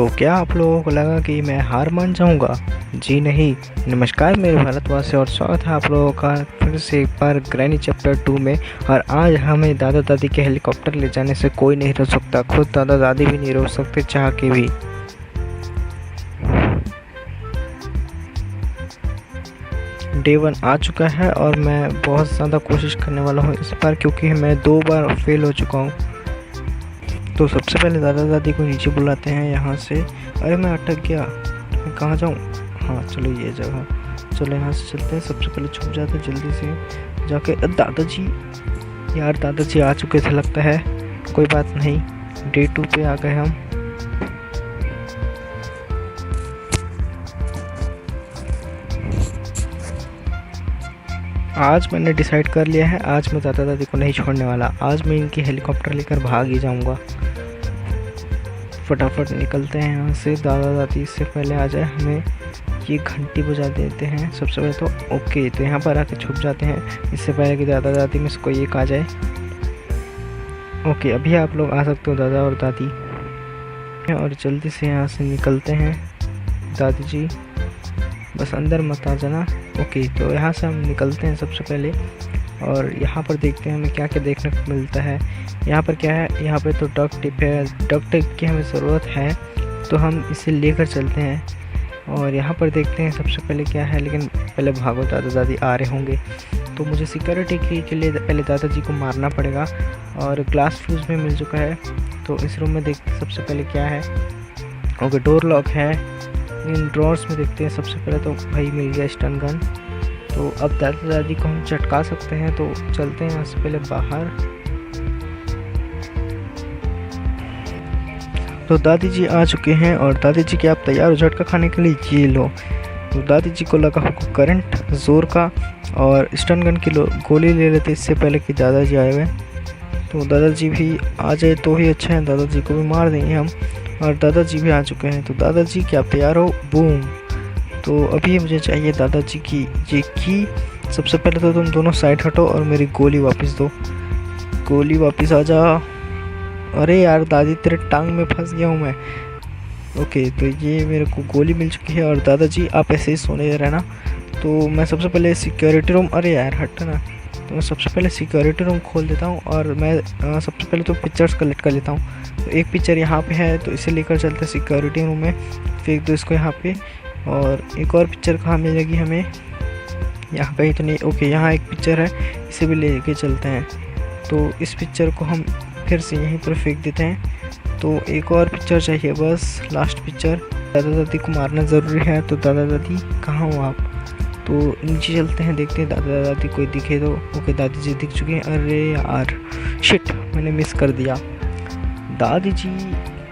तो क्या आप लोगों को लगा कि मैं हार मान जाऊंगा? जी नहीं। नमस्कार मेरे भारतवासी और स्वागत है आप लोगों का फिर से एक बार ग्रैनी चैप्टर 2 में। और आज हमें दादा दादी के हेलीकॉप्टर ले जाने से कोई नहीं रोक सकता, खुद दादा दादी भी नहीं रोक सकते चाह के भी। डे 1 आ चुका है और मैं बहुत ज़्यादा कोशिश करने वाला हूँ इस बार, क्योंकि मैं 2 बार फेल हो चुका हूँ। तो सबसे पहले दादा दादी को नीचे बुलाते हैं यहाँ से। अरे मैं अटक गया, मैं कहाँ जाऊँ? हाँ चलो ये जगह, चलो यहाँ से चलते हैं। सबसे पहले छुप जाते हैं जल्दी से जाके। दादाजी, यार दादाजी आ चुके थे लगता है। कोई बात नहीं, डे 2 पे आ गए हम। आज मैंने डिसाइड कर लिया है, आज मैं दादा दादी को नहीं छोड़ने वाला। आज मैं इनकी हेलीकॉप्टर लेकर भाग ही जाऊंगा। फटाफट निकलते हैं यहाँ से। दादा दादी इससे पहले आ जाए, हमें ये घंटी बजा देते हैं सबसे पहले तो। ओके, तो यहाँ पर आके छुप जाते हैं इससे पहले कि दादा दादी में से कोई एक आ जाए। ओके, अभी आप लोग आ सकते हो दादा और दादी, और जल्दी से यहाँ से निकलते हैं। दादी जी बस अंदर मत आ जाना। ओके, तो यहाँ से हम निकलते हैं सबसे पहले, और यहाँ पर देखते हैं हमें क्या क्या देखने को मिलता है। यहाँ पर क्या है? यहाँ पे तो डक टिप है, डक टिप की हमें ज़रूरत है तो हम इसे लेकर चलते हैं। और यहाँ पर देखते हैं सबसे पहले क्या है, लेकिन पहले भागो, दादा दादी आ रहे होंगे। तो मुझे सिक्योरिटी के लिए पहले दादाजी को मारना पड़ेगा। और ग्लास फ्यूज़ में मिल चुका है, तो इस रूम में देखते सबसे पहले क्या है। ओके, डोर लॉक है। इन ड्रॉर्स में देखते हैं सबसे पहले तो भाई मिल गया स्टन गन। तो अब दादा दादी को हम चटका सकते हैं, तो चलते हैं यहाँ से पहले बाहर। तो दादी जी आ चुके हैं, और दादी जी के आप तैयार हो झटका खाने के लिए? ये लो। तो दादी जी को लगा होगा करंट जोर का, और स्टन गन की गोली ले लेते इससे पहले कि दादाजी आए हुए। तो दादाजी भी आ जाए तो ही अच्छा है, दादाजी को भी मार देंगे हम। और दादाजी भी आ चुके हैं, तो दादाजी क्या आप तैयार हो? बूम। तो अभी मुझे चाहिए दादाजी की ये की। सबसे पहले तो तुम दोनों साइड हटो और मेरी गोली वापस दो। गोली वापस आ जा। अरे यार दादी, तेरे टांग में फंस गया हूँ मैं। ओके, तो ये मेरे को गोली मिल चुकी है। और दादाजी आप ऐसे ही सोने रहना। तो मैं सबसे पहले सिक्योरिटी रूम, अरे यार हट ना। तो मैं सबसे पहले सिक्योरिटी रूम खोल देता हूँ, और मैं सबसे पहले तो पिक्चर्स कलेक्ट कर लेता हूँ। तो एक पिक्चर यहाँ पे है, तो इसे लेकर चलते हैं सिक्योरिटी रूम में। फेंक दो इसको यहाँ पे। और एक और पिक्चर कहाँ मिलेगी हमें? यहाँ कहीं तो नहीं। ओके, यहाँ एक पिक्चर है, इसे भी लेके चलते हैं। तो इस पिक्चर को हम फिर से यहीं पर फेंक देते हैं। तो एक और पिक्चर चाहिए बस, लास्ट पिक्चर। दादा दादी को मारना ज़रूरी है। तो दादा दादी कहाँ हो आप? तो नीचे चलते हैं, देखते हैं दादा दादी कोई दिखे तो। ओके, दादी जी दिख चुके हैं। अरे यार शिट, मैंने मिस कर दिया। दादी जी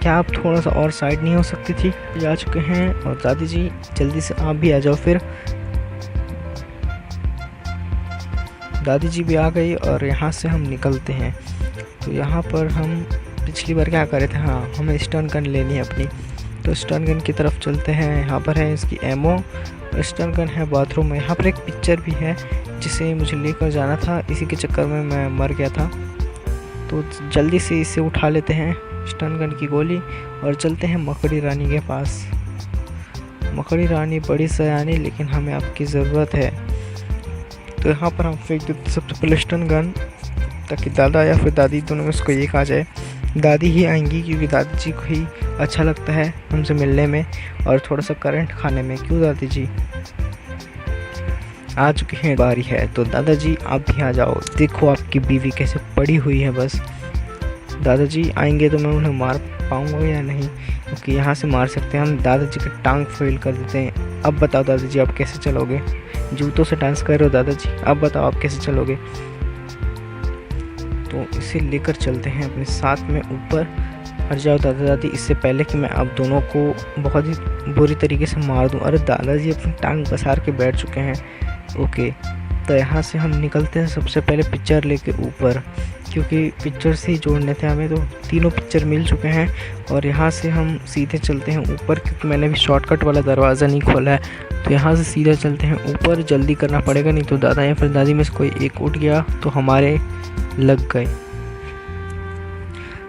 क्या आप थोड़ा सा और साइड नहीं हो सकती थी? ये आ चुके हैं, और दादी जी जल्दी से आप भी आ जाओ फिर। दादी जी भी आ गई, और यहाँ से हम निकलते हैं। तो यहाँ पर हम पिछली बार क्या कर रहे थे? हाँ, हमें स्टन गन लेनी है अपनी। तो स्टन गन की तरफ चलते हैं। यहाँ पर है इसकी एमओ, स्टन गन है बाथरूम में। यहाँ पर एक पिक्चर भी है जिसे मुझे लेकर जाना था, इसी के चक्कर में मैं मर गया था। तो जल्दी से इसे उठा लेते हैं स्टन गन की गोली, और चलते हैं मकड़ी रानी के पास। मकड़ी रानी बड़ी सयानी, लेकिन हमें आपकी ज़रूरत है। तो यहाँ पर हम फेंक देते सबसे पहले स्टन गन, ताकि दादा या फिर दादी दोनों में से कोई एक आ जाए। दादी ही आएंगी, क्योंकि दादी जी को ही अच्छा लगता है हमसे मिलने में और थोड़ा सा करंट खाने में। क्यों दादी जी? आ चुकी हैं, बारी है। तो दादाजी आप भी आ जाओ। देखो आपकी बीवी कैसे पड़ी हुई है बस। दादाजी आएंगे तो मैं उन्हें मार पाऊंगा या नहीं? क्योंकि यहाँ से मार सकते हैं हम। दादाजी की टांग फेल कर देते हैं। अब बताओ दादाजी आप कैसे चलोगे? जूतों से डांस कर रहे हो दादाजी, अब बताओ आप कैसे चलोगे? तो इसे लेकर चलते हैं अपने साथ में ऊपर। हट जाओ दादा दादी, इससे पहले कि मैं आप दोनों को बहुत ही बुरी तरीके से मार दूं। अरे दादाजी अपनी टांग पसार के बैठ चुके हैं। ओके, तो यहाँ से हम निकलते हैं सबसे पहले पिक्चर लेके ऊपर, क्योंकि पिक्चर से ही जोड़ने थे हमें। तो तीनों पिक्चर मिल चुके हैं, और यहाँ से हम सीधे चलते हैं ऊपर, क्योंकि मैंने भी शॉर्टकट वाला दरवाज़ा नहीं खोला है। तो यहाँ से सीधे चलते हैं ऊपर, जल्दी करना पड़ेगा, नहीं तो दादा या फिर दादी में से कोई एक उठ गया तो हमारे लग गए।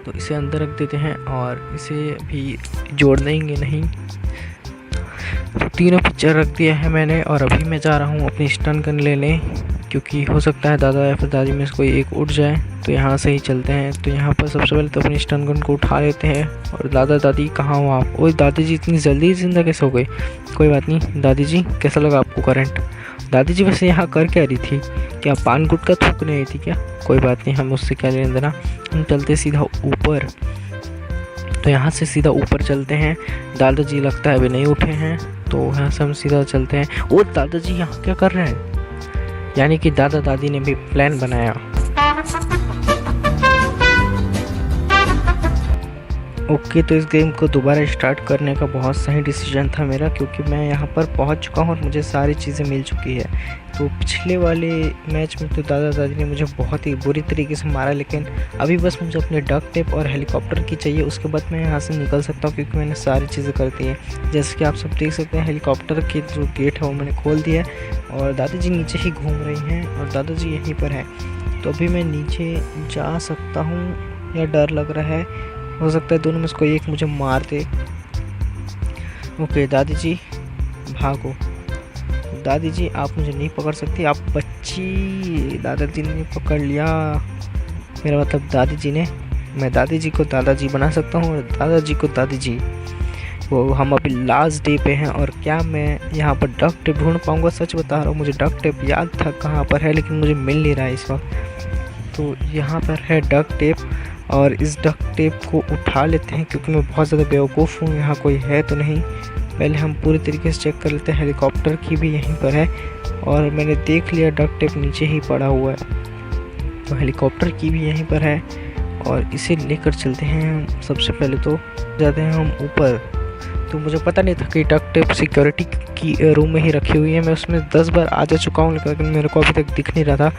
तो इसे अंदर रख देते हैं और इसे भी जोड़ देंगे नहीं। तो तीनों पिक्चर रख दिया है मैंने और अभी मैं जा रहा हूँ अपनी स्टन गन लेने, क्योंकि हो सकता है दादा या फिर दादी में से कोई एक उठ जाए। तो यहाँ से ही चलते हैं। तो यहाँ पर सबसे पहले तो अपनी स्टन गन को उठा लेते हैं। और दादा दादी कहाँ हो आप? ओए दादी जी इतनी जल्दी ज़िंदा कैसे हो गई? कोई बात नहीं। दादी जी कैसा लगा आपको करंट? दादी जी वैसे यहाँ कर क्या रही थी? क्या पान गुटखा थूकने आई थी क्या? कोई बात नहीं, हम उससे क्या लेना देना। हम चलते सीधा ऊपर। तो यहाँ से सीधा ऊपर चलते हैं। दादाजी लगता है अभी नहीं उठे हैं, तो यहाँ से हम सीधा चलते हैं। ओ दादाजी यहाँ क्या कर रहे हैं? यानी कि दादा दादी ने भी प्लान बनाया। ओके, तो इस गेम को दोबारा स्टार्ट करने का बहुत सही डिसीजन था मेरा, क्योंकि मैं यहाँ पर पहुँच चुका हूँ और मुझे सारी चीज़ें मिल चुकी है। तो पिछले वाले मैच में तो दादा दादी ने मुझे बहुत ही बुरी तरीके से मारा, लेकिन अभी बस मुझे अपने डक टेप और हेलीकॉप्टर की चाहिए। उसके बाद मैं यहाँ से निकल सकता हूँ, क्योंकि मैंने सारी चीज़ें कर दी हैं। जैसे कि आप सब देख सकते हैं, हेलीकॉप्टर की जो गेट है वो मैंने खोल दिया है और दादी जी नीचे ही घूम रही हैं और दादाजी यहीं पर हैं। तो अभी मैं नीचे जा सकता हूँ या डर लग रहा है? हो सकता है दोनों में से कोई एक मुझे मार दे। ओके दादी जी भागो। दादी जी आप मुझे नहीं पकड़ सकती, आप बच्ची। दादाजी ने पकड़ लिया, मेरा मतलब दादी जी ने। मैं दादी जी को दादाजी बना सकता हूँ और दादाजी को दादी जी। वो हम अभी लास्ट डे पे हैं और क्या मैं यहाँ पर डक टेप ढूंढ पाऊँगा? सच बता रहा हूँ, मुझे डक टेप याद था कहाँ पर है, लेकिन मुझे मिल नहीं रहा है इस वक्त। तो यहाँ पर है डक टेप और इस डक टेप को उठा लेते हैं, क्योंकि मैं बहुत ज़्यादा बेवकूफ़ हूँ। यहाँ कोई है तो नहीं, पहले हम पूरी तरीके से चेक कर लेते हैं। हेलीकॉप्टर की भी यहीं पर है और मैंने देख लिया डक टेप नीचे ही पड़ा हुआ है। तो हेलीकॉप्टर की भी यहीं पर है और इसे लेकर चलते हैं। सबसे पहले तो जाते हैं हम ऊपर। तो मुझे पता नहीं था कि डक टेप सिक्योरिटी की रूम में ही रखी हुई है। मैं उसमें 10 बार आ जा चुका हूँ, लेकिन मेरे को अभी तक दिख नहीं रहा था।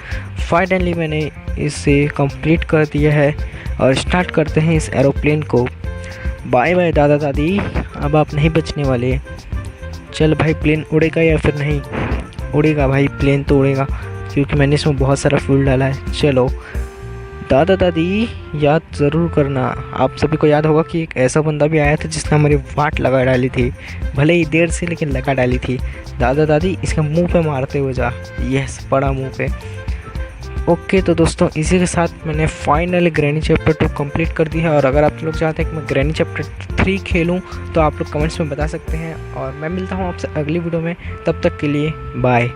फाइनली मैंने इसे कंप्लीट कर दिया है और स्टार्ट करते हैं इस एरोप्लेन को। बाय बाय दादा दादी, अब आप नहीं बचने वाले। चल भाई, प्लेन उड़ेगा या फिर नहीं? उड़ेगा भाई, प्लेन तो उड़ेगा, क्योंकि मैंने इसमें बहुत सारा फ्यूल डाला है। चलो दादा दादी याद ज़रूर करना। आप सभी को याद होगा कि एक ऐसा बंदा भी आया था जिसने हमारी वाट लगा डाली थी, भले ही देर से, लेकिन लगा डाली थी। दादा दादी इसके मुंह पे मारते हुए जा। यस, पड़ा मुंह पे। ओके, तो दोस्तों इसी के साथ मैंने फाइनली ग्रैनी चैप्टर 2 कंप्लीट कर दी है। और अगर आप लोग चाहते हैं कि मैं ग्रैनी चैप्टर 3 खेलूं, तो आप लोग कमेंट्स में बता सकते हैं। और मैं मिलता हूं आपसे अगली वीडियो में, तब तक के लिए बाय।